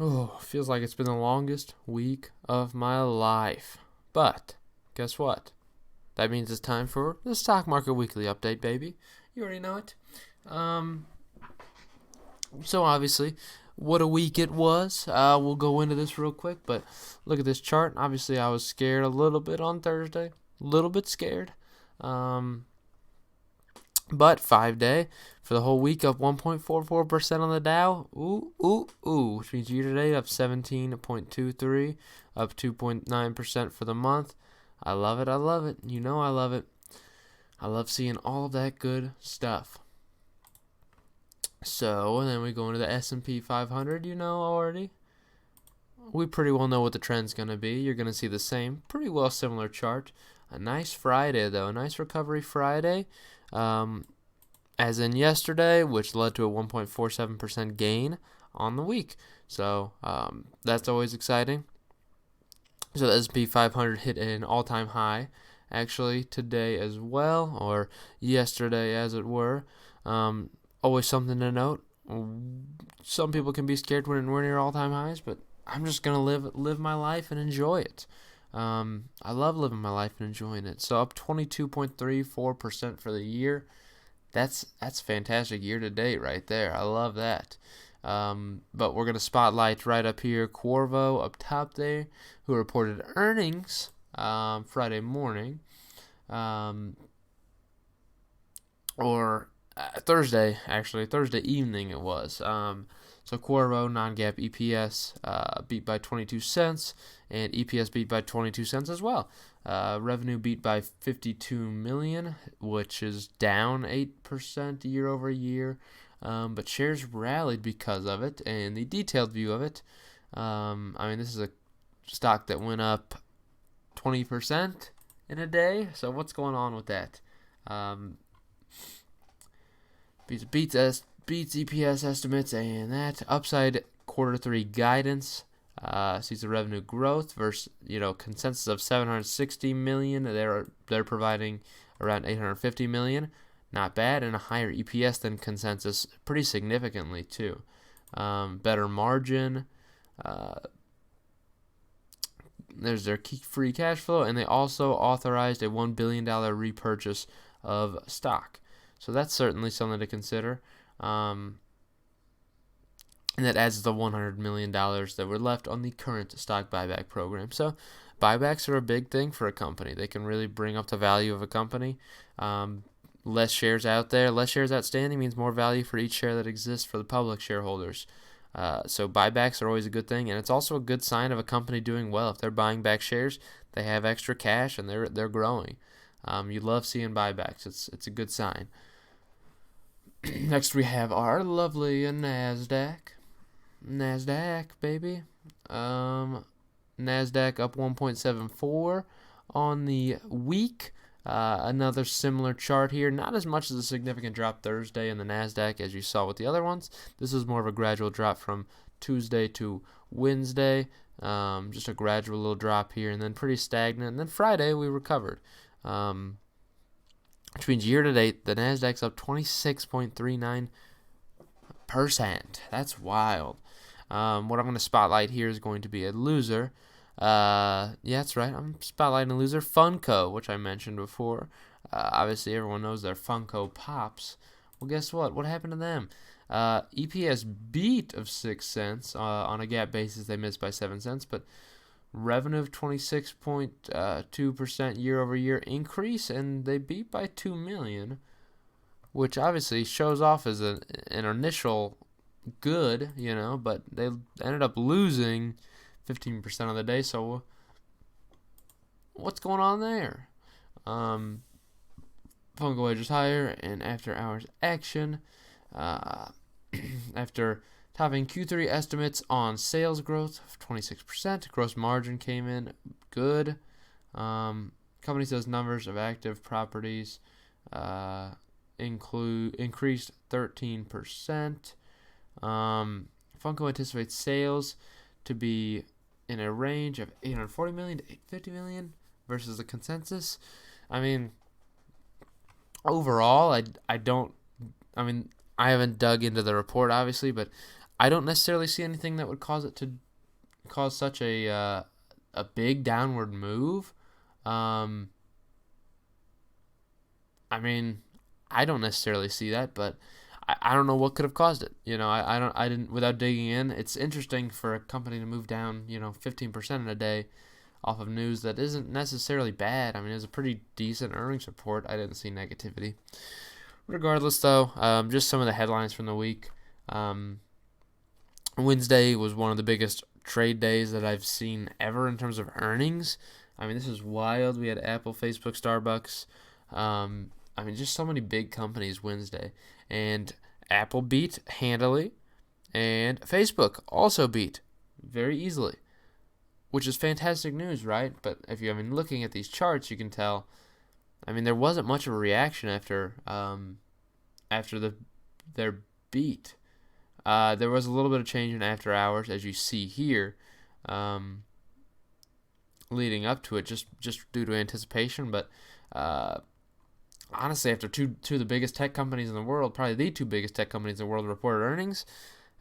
Oh, feels like it's been the longest week of my life. But guess what? That means it's time for the stock market weekly update, baby. You already know it. Um, so obviously, what a week it was. We'll go into this real quick, but look at this chart. Obviously, I was scared a little bit on Thursday, a little bit scared. Um, but 5 day for the whole week up 1.44% on the Dow. Which means year to date up 17.23, up 2.9% for the month. I love it. I love it. You know I love it. I love seeing all of that good stuff. So, and then we go into the S&P 500, you know already. We pretty well know what the trend's going to be. You're going to see the same, pretty well similar chart. A nice Friday, though. A nice recovery Friday. As in yesterday, which led to a 1.47% gain on the week. So that's always exciting. So the S&P 500 hit an all-time high, actually, today as well, or yesterday as it were. Always something to note. Some people can be scared when we're near all-time highs, but I'm just going to live my life and enjoy it. I love living my life and enjoying it. So up 22.34% for the year. That's fantastic year to date right there. I love that. But we're going to spotlight right up here Qorvo up top there, who reported earnings Friday morning. Thursday, actually. Thursday evening it was. So Qorvo non-GAAP EPS beat by 22 cents, and EPS beat by 22 cents as well. Revenue beat by 52 million, which is down 8% year over year. But shares rallied because of it, and the detailed view of it. This is a stock that went up 20% in a day. So what's going on with that? Beats EPS estimates, and that upside Q3 guidance. Sees the revenue growth versus consensus of 760 million. They're providing around 850 million. Not bad, and a higher EPS than consensus, pretty significantly too. Better margin. There's their key free cash flow, and they also authorized a $1 billion repurchase of stock. So that's certainly something to consider. And that adds the $100 million that were left on the current stock buyback program. So buybacks are a big thing for a company. They can really bring up the value of a company. Less shares out there, less shares outstanding means more value for each share that exists for the public shareholders. So buybacks are always a good thing, and it's also a good sign of a company doing well. If they're buying back shares, they have extra cash and they're growing. You love seeing buybacks. It's a good sign. Next we have our lovely NASDAQ. NASDAQ, baby. NASDAQ up 1.74 on the week. Another similar chart here. Not as much as a significant drop Thursday in the NASDAQ as you saw with the other ones. This is more of a gradual drop from Tuesday to Wednesday. Just a gradual little drop here, and then pretty stagnant. And then Friday we recovered. Which means year to date, the NASDAQ's up 26.39%. That's wild. What I'm going to spotlight here is going to be a loser. Yeah, that's right. I'm spotlighting a loser, Funko, which I mentioned before. Obviously, everyone knows their Funko Pops. Well, guess what? What happened to them? EPS beat of 6 cents. On a GAAP basis, they missed by 7 cents, but revenue of 26.2% year over year increase, and they beat by 2 million, which obviously shows off as an initial good, but they ended up losing 15% of the day. So what's going on there? Funko wages higher, and after hours action, after topping Q3 estimates on sales growth of 26%, gross margin came in good. Company says numbers of active properties increased 13%. Funko anticipates sales to be in a range of 840 million to 850 million versus the consensus. Overall, I haven't dug into the report obviously, but I don't necessarily see anything that would cause it to cause such a big downward move. Um, I mean, I don't necessarily see that, but I don't know what could have caused it. I didn't, without digging in. It's interesting for a company to move down, 15% in a day off of news that isn't necessarily bad. I mean, it was a pretty decent earnings report. I didn't see negativity. Regardless, though, just some of the headlines from the week. Wednesday was one of the biggest trade days that I've seen ever in terms of earnings. I mean, this is wild. We had Apple, Facebook, Starbucks. Just so many big companies Wednesday. And Apple beat handily, and Facebook also beat very easily, which is fantastic news, right? But if you're looking at these charts, you can tell. There wasn't much of a reaction after their beat. There was a little bit of change in after hours, as you see here, leading up to it, just due to anticipation. But honestly, after two of the biggest tech companies in the world, probably the two biggest tech companies in the world, reported earnings,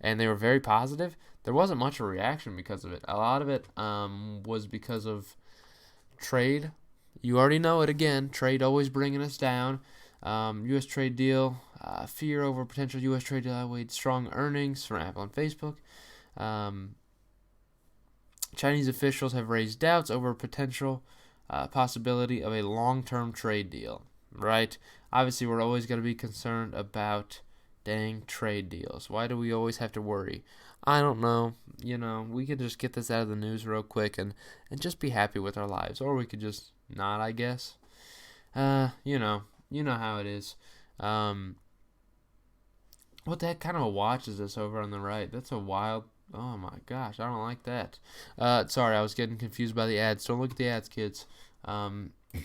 and they were very positive, there wasn't much of a reaction because of it. A lot of it was because of trade. You already know it again. Trade always bringing us down. U.S. trade deal, fear over potential U.S. trade deal outweighed strong earnings from Apple and Facebook. Chinese officials have raised doubts over potential possibility of a long-term trade deal. Right? Obviously, we're always going to be concerned about dang trade deals. Why do we always have to worry? I don't know. We could just get this out of the news real quick and just be happy with our lives. Or we could just not, I guess. You know how it is. What the heck kind of a watch is this over on the right? That's a wild... Oh my gosh, I don't like that. Sorry, I was getting confused by the ads. Don't look at the ads, kids.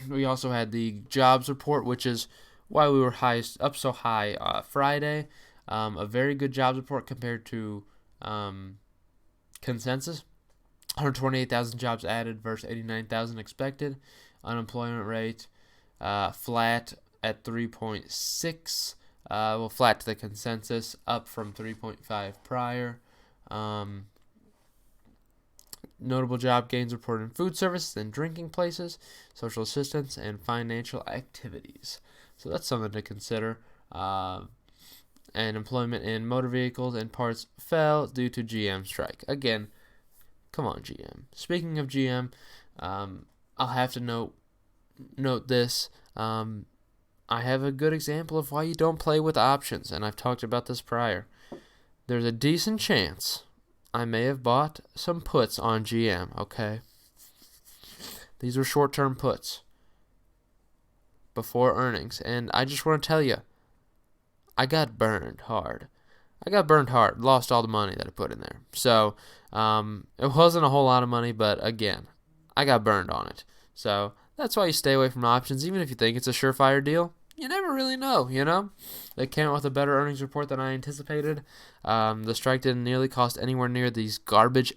We also had the jobs report, which is why we were up so high Friday. A very good jobs report compared to consensus. 128,000 jobs added versus 89,000 expected. Unemployment rate flat at 3.6. Flat to the consensus, up from 3.5 prior. Notable job gains reported in food services and drinking places, social assistance, and financial activities. So that's something to consider. And employment in motor vehicles and parts fell due to GM strike. Again, come on, GM. Speaking of GM, I'll have to note this. I have a good example of why you don't play with options, and I've talked about this prior. There's a decent chance I may have bought some puts on GM, okay? These were short-term puts before earnings, and I just want to tell you, I got burned hard. Lost all the money that I put in there. So, it wasn't a whole lot of money, but again, I got burned on it. So, that's why you stay away from options, even if you think it's a surefire deal. You never really know, They came out with a better earnings report than I anticipated. The strike didn't nearly cost anywhere near these garbage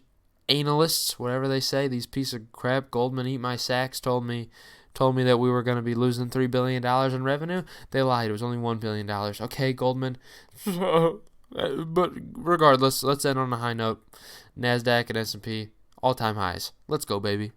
analysts, whatever they say, these piece of crap. Goldman, eat my sacks, told me that we were going to be losing $3 billion in revenue. They lied. It was only $1 billion. Okay, Goldman. But regardless, let's end on a high note. NASDAQ and S&P, all-time highs. Let's go, baby.